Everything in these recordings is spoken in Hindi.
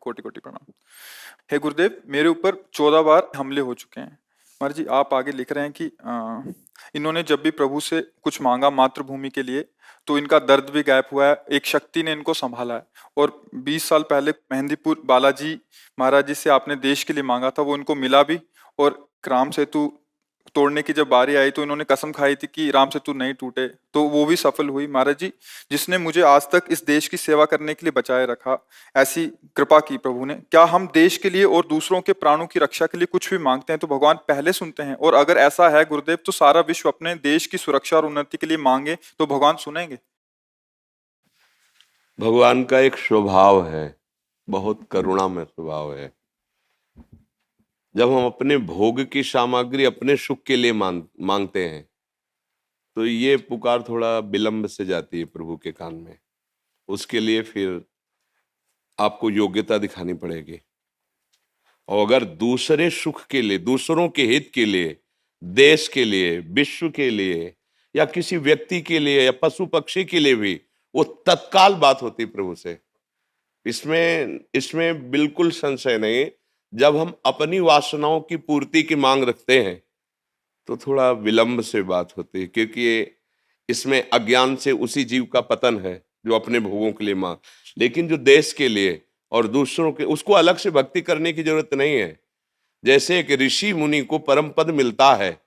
कोटि कोटि प्रणाम। हे गुरुदेव, मेरे ऊपर 14 बार हमले हो चुके हैं। महाराज जी, आप आगे लिख रहे हैं कि इन्होंने जब भी प्रभु से कुछ मांगा मातृभूमि के लिए, तो इनका दर्द भी गायब हुआ है, एक शक्ति ने इनको संभाला है। और 20 साल पहले मेहंदीपुर बालाजी महाराज जी से आपने देश के लिए मांगा था, वो इनको मिला भी। और राम सेतु तोड़ने की जब बारी आई तो इन्होंने कसम खाई थी कि राम सेतु नहीं टूटे, तो वो भी सफल हुई। महाराज जी, जिसने मुझे आज तक इस देश की सेवा करने के लिए बचाए रखा, ऐसी कृपा की प्रभु ने। क्या हम देश के लिए और दूसरों के प्राणों की रक्षा के लिए कुछ भी मांगते हैं तो भगवान पहले सुनते हैं? और अगर ऐसा है गुरुदेव, तो सारा विश्व अपने देश की सुरक्षा और उन्नति के लिए मांगे तो भगवान सुनेंगे? भगवान का एक स्वभाव है, बहुत करुणामय स्वभाव है। जब हम अपने भोग की सामग्री अपने सुख के लिए मांगते हैं तो ये पुकार थोड़ा विलंब से जाती है प्रभु के कान में। उसके लिए फिर आपको योग्यता दिखानी पड़ेगी। और अगर दूसरे सुख के लिए, दूसरों के हित के लिए, देश के लिए, विश्व के लिए, या किसी व्यक्ति के लिए या पशु पक्षी के लिए भी, वो तत्काल बात होती प्रभु से। इसमें इसमें बिल्कुल संशय नहीं। जब हम अपनी वासनाओं की पूर्ति की मांग रखते हैं तो थोड़ा विलंब से बात होती है, क्योंकि इसमें अज्ञान से उसी जीव का पतन है जो अपने भोगों के लिए मांग। लेकिन जो देश के लिए और दूसरों के, उसको अलग से भक्ति करने की जरूरत नहीं है। जैसे एक ऋषि मुनि को परम पद मिलता है,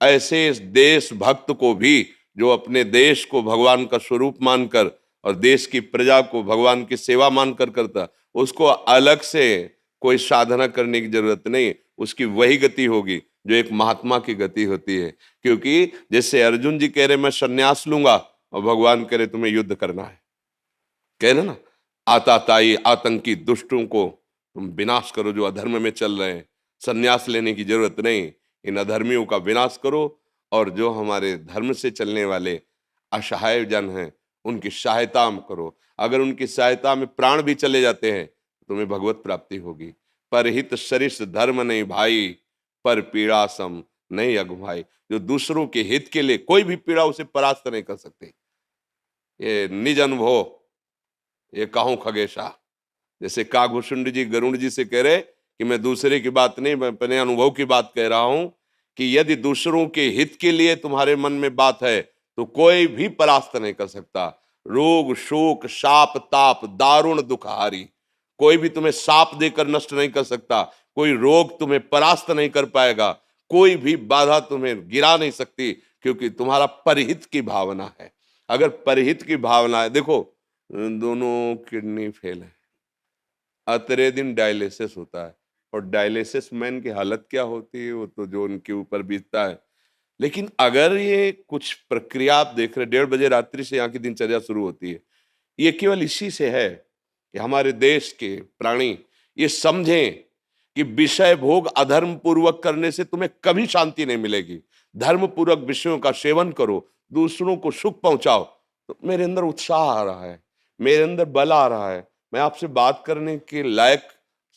ऐसे इस देश भक्त को भी, जो अपने देश को भगवान का स्वरूप मानकर और देश की प्रजा को भगवान की सेवा मानकर करता, उसको अलग से कोई साधना करने की जरूरत नहीं। उसकी वही गति होगी जो एक महात्मा की गति होती है। क्योंकि जैसे अर्जुन जी कह रहे मैं संन्यास लूंगा, और भगवान कह रहे तुम्हें युद्ध करना है। कह रहे ना, आताताई आतंकी दुष्टों को तुम विनाश करो जो अधर्म में चल रहे हैं। संन्यास लेने की जरूरत नहीं, इन अधर्मियों का विनाश करो, और जो हमारे धर्म से चलने वाले असहाय जन हैं उनकी सहायता करो। अगर उनकी सहायता में प्राण भी चले जाते हैं तो तुम्हें भगवत प्राप्ति होगी। परहित सरिस धर्म नहीं भाई, पर पीड़ा सम नहीं अगुभाई। जो दूसरों के हित के लिए कोई भी पीड़ा उसे परास्त नहीं कर सकते। ये निज अनुभव, ये कहूं खगेशा। जैसे काघुशुंड जी गरुण जी से कह रहे कि मैं दूसरे की बात नहीं, मैं अपने अनुभव की बात कह रहा हूं कि यदि दूसरों के हित के लिए तुम्हारे मन में बात है तो कोई भी परास्त नहीं कर सकता। रोग शोक शाप ताप दारुण दुखहारी, कोई भी तुम्हें साप देकर नष्ट नहीं कर सकता। कोई रोग तुम्हें परास्त नहीं कर पाएगा, कोई भी बाधा तुम्हें गिरा नहीं सकती, क्योंकि तुम्हारा परहित की भावना है। अगर परहित की भावना है, देखो दोनों किडनी फेल है, अतरे दिन डायलिसिस होता है, और डायलिसिस मैन की हालत क्या होती है वो तो जो उनके ऊपर बीतता है। लेकिन अगर ये कुछ प्रक्रिया आप देख रहे, 1:30 बजे रात्रि से यहाँ की दिनचर्या शुरू होती है, ये केवल इसी से है कि हमारे देश के प्राणी ये समझें कि विषय भोग अधर्म पूर्वक करने से तुम्हें कभी शांति नहीं मिलेगी। धर्म पूर्वक विषयों का सेवन करो, दूसरों को सुख पहुंचाओ। तो मेरे अंदर उत्साह आ रहा है, मेरे अंदर बल आ रहा है, मैं आपसे बात करने के लायक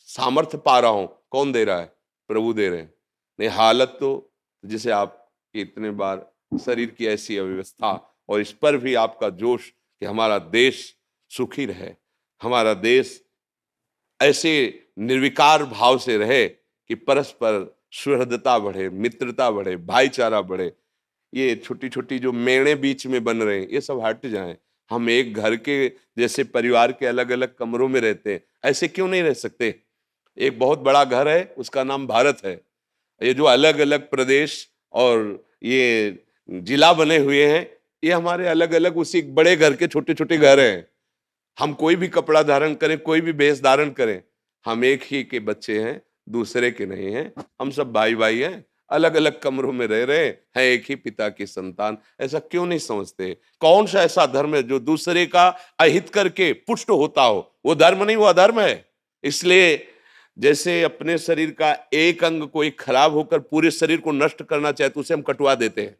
सामर्थ्य पा रहा हूं। कौन दे रहा है? प्रभु दे रहे हैं। नहीं हालत तो जिसे आप इतने बार शरीर की ऐसी अव्यवस्था, और इस पर भी आपका जोश कि हमारा देश सुखी रहे, हमारा देश ऐसे निर्विकार भाव से रहे कि परस्पर सुहृदता बढ़े, मित्रता बढ़े, भाईचारा बढ़े। ये छोटी छोटी जो मेड़े बीच में बन रहे हैं ये सब हट जाएं। हम एक घर के जैसे परिवार के अलग अलग कमरों में रहते हैं, ऐसे क्यों नहीं रह सकते? एक बहुत बड़ा घर है, उसका नाम भारत है। ये जो अलग अलग प्रदेश और ये जिला बने हुए हैं, ये हमारे अलग अलग उसी बड़े घर के छोटे छोटे घर हैं। हम कोई भी कपड़ा धारण करें, कोई भी वेश धारण करें, हम एक ही के बच्चे हैं, दूसरे के नहीं हैं। हम सब भाई भाई हैं, अलग अलग कमरों में रह रहे हैं, एक ही पिता की संतान। ऐसा क्यों नहीं समझते? कौन सा ऐसा धर्म है जो दूसरे का अहित करके पुष्ट होता हो? वो धर्म नहीं, वो अधर्म है। इसलिए जैसे अपने शरीर का एक अंग कोई खराब होकर पूरे शरीर को नष्ट करना चाहे तो उसे हम कटवा देते हैं।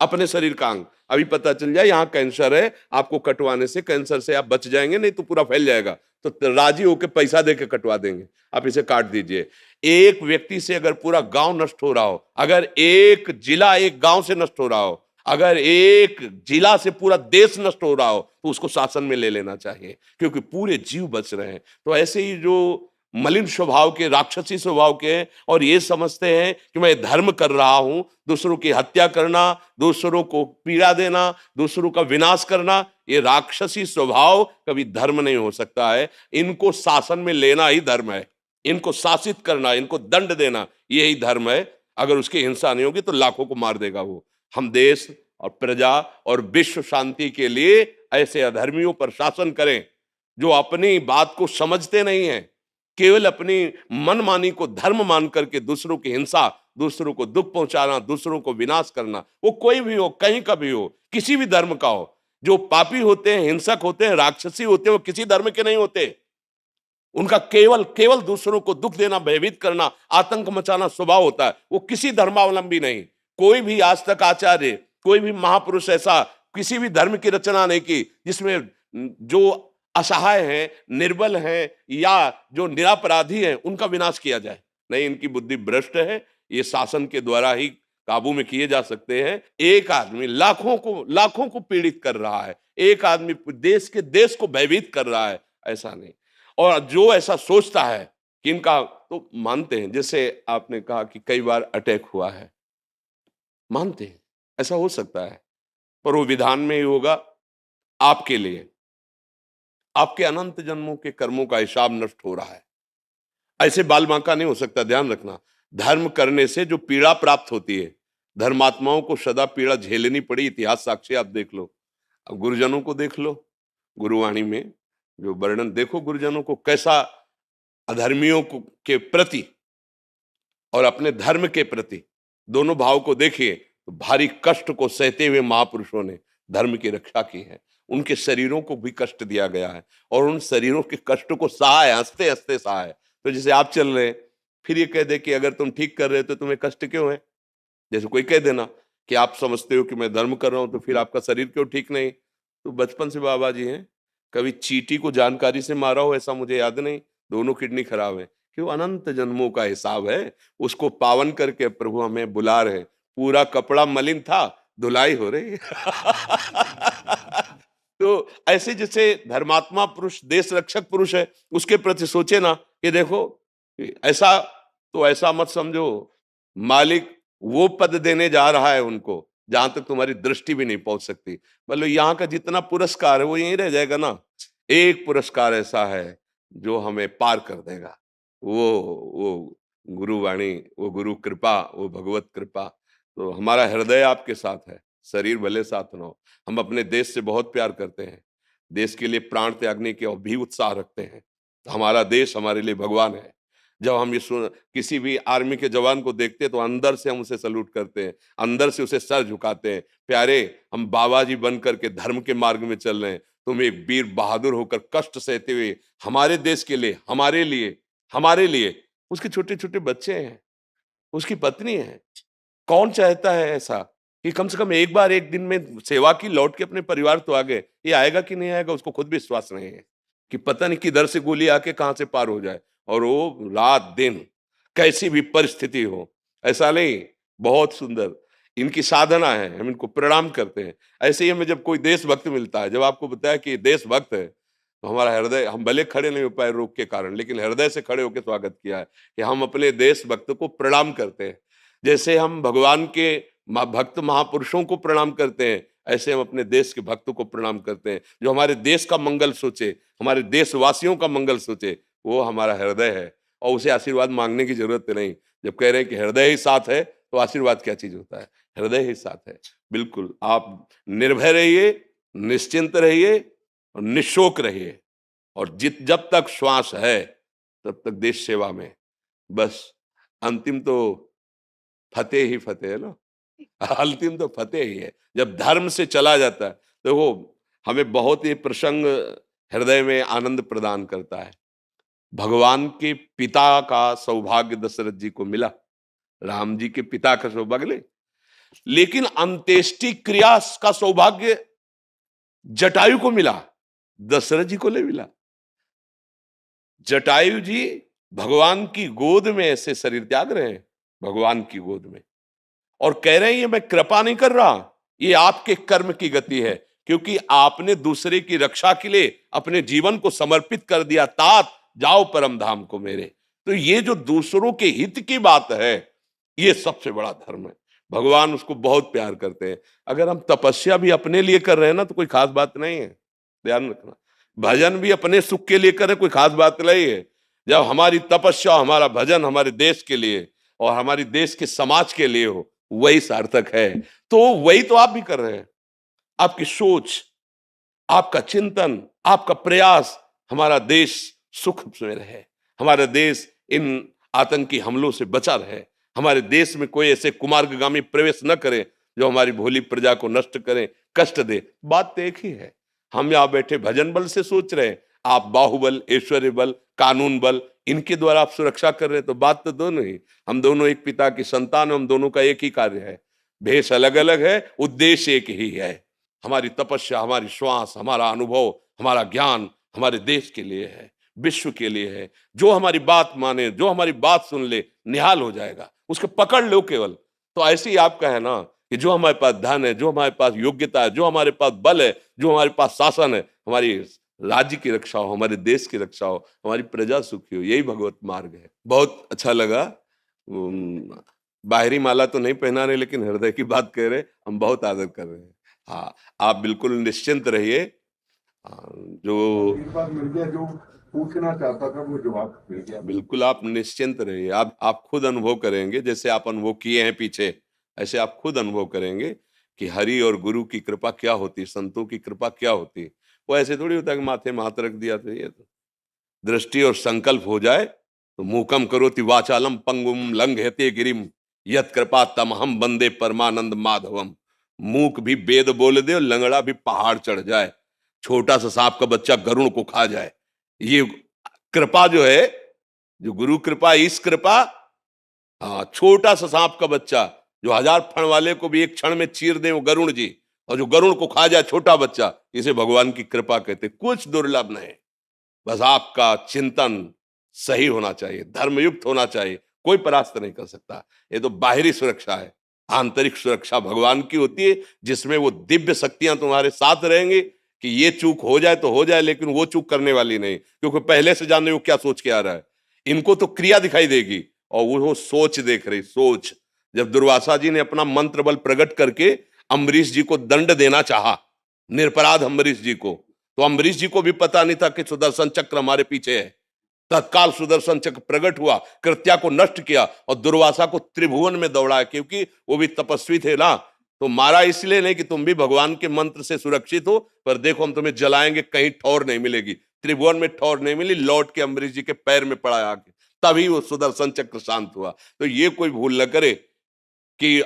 अपने शरीर का अंग अभी पता चल जाए यहाँ कैंसर है, आपको कटवाने से कैंसर से आप बच जाएंगे, नहीं तो पूरा फैल जाएगा, तो राजी होकर पैसा देके कटवा देंगे, आप इसे काट दीजिए। एक व्यक्ति से अगर पूरा गांव नष्ट हो रहा हो, अगर एक जिला एक गांव से नष्ट हो रहा हो, अगर एक जिला से पूरा देश नष्ट हो रहा हो तो उसको शासन में ले लेना चाहिए, क्योंकि पूरे जीव बच रहे हैं। तो ऐसे ही जो मलिन स्वभाव के, राक्षसी स्वभाव के हैं और ये समझते हैं कि मैं धर्म कर रहा हूं, दूसरों की हत्या करना, दूसरों को पीड़ा देना, दूसरों का विनाश करना, ये राक्षसी स्वभाव कभी धर्म नहीं हो सकता है। इनको शासन में लेना ही धर्म है, इनको शासित करना, इनको दंड देना, यही धर्म है। अगर उसकी हिंसा नहीं होगी तो लाखों को मार देगा वो। हम देश और प्रजा और विश्व शांति के लिए ऐसे अधर्मियों पर शासन करें जो अपनी बात को समझते नहीं है, केवल अपनी मनमानी को धर्म मान करके दूसरों की हिंसा, दूसरों को दुख पहुंचाना, दूसरों को विनाश करना, वो कोई भी हो, कहीं का भी हो, किसी भी धर्म का हो। जो पापी होते हैं, हिंसक होते हैं, राक्षसी होते हैं, वो किसी धर्म के नहीं होते। उनका केवल केवल दूसरों को दुख देना, भयभीत करना, आतंक मचाना स्वभाव होता है। वो किसी धर्मावलंबी नहीं। कोई भी आज तक आचार्य, कोई भी महापुरुष ऐसा किसी भी धर्म की रचना नहीं की जिसमें जो असहाय हैं, निर्बल हैं या जो निरपराधी हैं उनका विनाश किया जाए। नहीं, इनकी बुद्धि भ्रष्ट है। ये शासन के द्वारा ही काबू में किए जा सकते हैं। एक आदमी लाखों को पीड़ित कर रहा है, एक आदमी देश को भयभीत कर रहा है, ऐसा नहीं। और जो ऐसा सोचता है कि इनका, तो मानते हैं, जैसे आपने कहा कि कई बार अटैक हुआ है, मानते हैं ऐसा हो सकता है, पर वो विधान में ही होगा आपके लिए। आपके अनंत जन्मों के कर्मों का हिसाब नष्ट हो रहा है। ऐसे बाल बांका नहीं हो सकता, ध्यान रखना। धर्म करने से जो पीड़ा प्राप्त होती है, धर्मात्माओं को सदा पीड़ा झेलनी पड़ी, इतिहास साक्षी आप देख लो। अब गुरुजनों को देख लो, गुरुवाणी में जो वर्णन देखो, गुरुजनों को कैसा अधर्मियों के प्रति और अपने धर्म के प्रति दोनों भाव को देखिए, तो भारी कष्ट को सहते हुए महापुरुषों ने धर्म की रक्षा की है। उनके शरीरों को भी कष्ट दिया गया है और उन शरीरों के कष्ट को सहा है, हंसते हंसते सहा है। तो जैसे आप चल रहे हैं, फिर ये कह दे कि अगर तुम ठीक कर रहे हो तो तुम्हें कष्ट क्यों है। जैसे कोई कह देना कि आप समझते हो कि मैं धर्म कर रहा हूं तो फिर आपका शरीर क्यों ठीक नहीं। तो बचपन से बाबा जी हैं, कभी चींटी को जानकारी से मारा हो ऐसा मुझे याद नहीं, दोनों किडनी खराब है। क्यों, अनंत जन्मों का हिसाब है, उसको पावन करके प्रभु हमें बुला रहे। पूरा कपड़ा मलिन था, धुलाई हो रही तो ऐसे जैसे धर्मात्मा पुरुष, देश रक्षक पुरुष है, उसके प्रति सोचे ना कि देखो ऐसा, तो ऐसा मत समझो मालिक वो पद देने जा रहा है उनको जहां तक तुम्हारी दृष्टि भी नहीं पहुंच सकती। मतलब यहाँ का जितना पुरस्कार है वो यहीं रह जाएगा ना। एक पुरस्कार ऐसा है जो हमें पार कर देगा, वो गुरुवाणी, वो गुरु कृपा, वो भगवत कृपा। तो हमारा हृदय आपके साथ है, शरीर भले साथ ना हो। हम अपने देश से बहुत प्यार करते हैं, देश के लिए प्राण त्यागने के भी उत्साह रखते हैं। हमारा देश हमारे लिए भगवान है। जब हम ये किसी भी आर्मी के जवान को देखते हैं तो अंदर से हम उसे सल्यूट करते हैं, अंदर से उसे सर झुकाते हैं। प्यारे, हम बाबा जी बन करके धर्म के मार्ग में चल रहे हैं, तुम एक वीर बहादुर होकर कष्ट सहते हुए हमारे देश के लिए, हमारे लिए, उसके छोटे छोटे बच्चे हैं, उसकी पत्नी है। कौन चाहता है ऐसा कि कम से कम एक बार एक दिन में सेवा की, लौट के अपने परिवार तो आ गए। ये आएगा कि नहीं आएगा उसको खुद भी विश्वास नहीं है कि पता नहीं किधर से गोली आके कहां से पार हो जाए। और वो रात दिन कैसी भी परिस्थिति हो, ऐसा नहीं, बहुत सुंदर इनकी साधना है, हम इनको प्रणाम करते हैं। ऐसे ही हमें जब कोई देशभक्त मिलता है, जब आपको बताया कि देशभक्त है, तो हमारा हृदय, हम भले खड़े नहीं हो पाए रोग के कारण, लेकिन हृदय से खड़े होकर स्वागत किया है कि हम अपने देशभक्त को प्रणाम करते हैं। जैसे हम भगवान के भक्त महापुरुषों को प्रणाम करते हैं, ऐसे हम अपने देश के भक्तों को प्रणाम करते हैं जो हमारे देश का मंगल सोचे, हमारे देशवासियों का मंगल सोचे। वो हमारा हृदय है और उसे आशीर्वाद मांगने की जरूरत नहीं। जब कह रहे हैं कि हृदय ही साथ है, तो आशीर्वाद क्या चीज होता है, हृदय ही साथ है। बिल्कुल आप निर्भय रहिए, निश्चिंत रहिए और निशोक रहिए। और जब तक श्वास है तब तक देश सेवा में, बस अंतिम तो फतेह ही फतेह है ना अंतिम तो फतेह ही है। जब धर्म से चला जाता है तो वो हमें बहुत ही प्रसंग, हृदय में आनंद प्रदान करता है। भगवान के पिता का सौभाग्य दशरथ जी को मिला, राम जी के पिता का सौभाग्य, लेकिन अंत्येष्टि क्रिया का सौभाग्य जटायु को मिला, दशरथ जी को नहीं मिला। जटायु जी भगवान की गोद में ऐसे शरीर त्याग रहे हैं, भगवान की गोद में, और कह रहे हैं ये मैं कृपा नहीं कर रहा, ये आपके कर्म की गति है, क्योंकि आपने दूसरे की रक्षा के लिए अपने जीवन को समर्पित कर दिया। तात जाओ परम धाम को मेरे। तो ये जो दूसरों के हित की बात है, ये सबसे बड़ा धर्म है। भगवान उसको बहुत प्यार करते हैं। अगर हम तपस्या भी अपने लिए कर रहे हैं ना, तो कोई खास बात नहीं है, ध्यान रखना। भजन भी अपने सुख के लिए करें, कोई खास बात नहीं है। जब हमारी तपस्या, हमारा भजन हमारे देश के लिए और हमारी देश के समाज के लिए हो, वही सार्थक है। तो वही तो आप भी कर रहे हैं। आपकी सोच, आपका चिंतन, आपका प्रयास, हमारा देश सुख में रहे, हमारा देश इन आतंकी हमलों से बचा रहे, हमारे देश में कोई ऐसे कुमार्गामी प्रवेश न करे जो हमारी भोली प्रजा को नष्ट करें, कष्ट दे। बात तो एक ही है। हम यहाँ बैठे भजन बल से सोच रहे हैं, आप बाहुबल, ऐश्वर्य बल, कानून बल, इनके द्वारा आप सुरक्षा कर रहे हैं। तो बात तो दोनों ही, हम दोनों एक पिता की संतान, हम दोनों का एक ही कार्य है। भेष अलग अलग है, उद्देश्य एक ही है। हमारी तपस्या, हमारी श्वास, हमारा अनुभव, हमारा ज्ञान हमारे देश के लिए है, विश्व के लिए है। जो हमारी बात माने, जो हमारी बात सुन ले, निहाल हो जाएगा, उसको पकड़ लो केवल। तो ऐसे ही आपका है ना, कि जो हमारे पास धन है, जो हमारे पास योग्यता है, जो हमारे पास बल है, जो हमारे पास शासन है, हमारी राज्य की रक्षा हो, हमारे देश की रक्षा हो, हमारी प्रजा सुखी हो, यही भगवत मार्ग है। बहुत अच्छा लगा। बाहरी माला तो नहीं पहना रहे, लेकिन हृदय की बात कह रहे, हम बहुत आदर कर रहे हैं। हाँ, आप बिल्कुल निश्चिंत रहिए। जो आशीर्वाद मिल गया, जो पूछना चाहता था वो जवाब मिल गया। बिल्कुल आप निश्चिंत रहिए। आप खुद अनुभव करेंगे, जैसे आप अनुभव किए हैं पीछे, ऐसे आप खुद अनुभव करेंगे कि हरि और गुरु की कृपा क्या होती, संतों की कृपा क्या होती। वो ऐसे थोड़ी होता है कि माथे में हाथ रख दिया तो ये तो दृष्टि और संकल्प हो जाए तो मूकम करोति वाचालम पंगुम लंघयते गिरिम यत कृपा तमहम बंदे परमानंद माधवम। मूक भी वेद बोल दे और लंगड़ा भी पहाड़ चढ़ जाए, छोटा सा सांप का बच्चा गरुड़ को खा जाए। ये कृपा जो है, जो गुरु कृपा, इस कृपा, हाँ, छोटा सा सांप का बच्चा जो 1000 फण वाले को भी एक क्षण में चीर दे, वो गरुड़ जी, और जो गरुड़ को खा जाए छोटा बच्चा, इसे भगवान की कृपा कहते। कुछ दुर्लभ नहीं, बस आपका चिंतन सही होना चाहिए, धर्मयुक्त होना चाहिए, कोई परास्त नहीं कर सकता। ये तो बाहरी सुरक्षा है, आंतरिक सुरक्षा भगवान की होती है, जिसमें वो दिव्य शक्तियां तुम्हारे साथ रहेंगी कि ये चूक हो जाए तो हो जाए, लेकिन वो चूक करने वाली नहीं, क्योंकि पहले से जाने वो क्या सोच के आ रहा है। इनको तो क्रिया दिखाई देगी और वो सोच देख रही, सोच। जब दुर्वासा जी ने अपना मंत्र बल प्रकट करके अम्बरीश जी को दंड देना चाहा, निरपराध अम्बरीश जी को, तो अम्बरीश जी को भी पता नहीं था कि सुदर्शन चक्र हमारे पीछे है। तत्काल सुदर्शन चक्र प्रकट हुआ, कृत्या को नष्ट किया और दुर्वासा को त्रिभुवन में दौड़ाया, क्योंकि वो भी तपस्वी थे ना। तो मारा इसलिए नहीं कि तुम भी भगवान के मंत्र से सुरक्षित हो, पर देखो हम तुम्हें जलाएंगे, कहीं ठौर नहीं मिलेगी। त्रिभुवन में ठौर नहीं मिली, लौट के अम्बरीश जी के पैर में पड़ा आके, तभी वो सुदर्शन चक्र शांत हुआ। तो ये कोई भूल न करे कि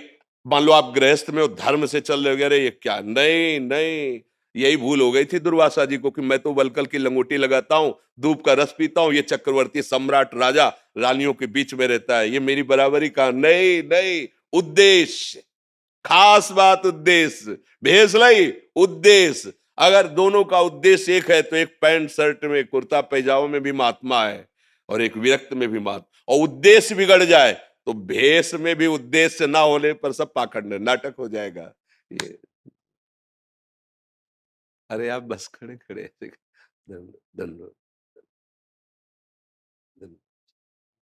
मान लो आप गृहस्थ में हो, धर्म से चल रहे हो, अरे ये क्या, नहीं नहीं, यही भूल हो गई थी दुर्वासा जी को कि मैं तो वलकल की लंगोटी लगाता हूं, धूप का रस पीता हूं, ये चक्रवर्ती सम्राट राजा रानियों के बीच में रहता है, ये मेरी बराबरी का। नहीं नहीं, उद्देश्य, खास बात उद्देश्य, भेष नहीं, उद्देश्य। अगर दोनों का उद्देश्य एक है, तो एक पैंट शर्ट में, कुर्ता पैजामा में भी महात्मा है और एक विरक्त में भी महात्मा। और उद्देश्य बिगड़ जाए तो भेष में भी उद्देश्य ना होने पर सब पाखंड नाटक हो जाएगा। ये अरे आप बस खड़े खड़े धन्यवाद।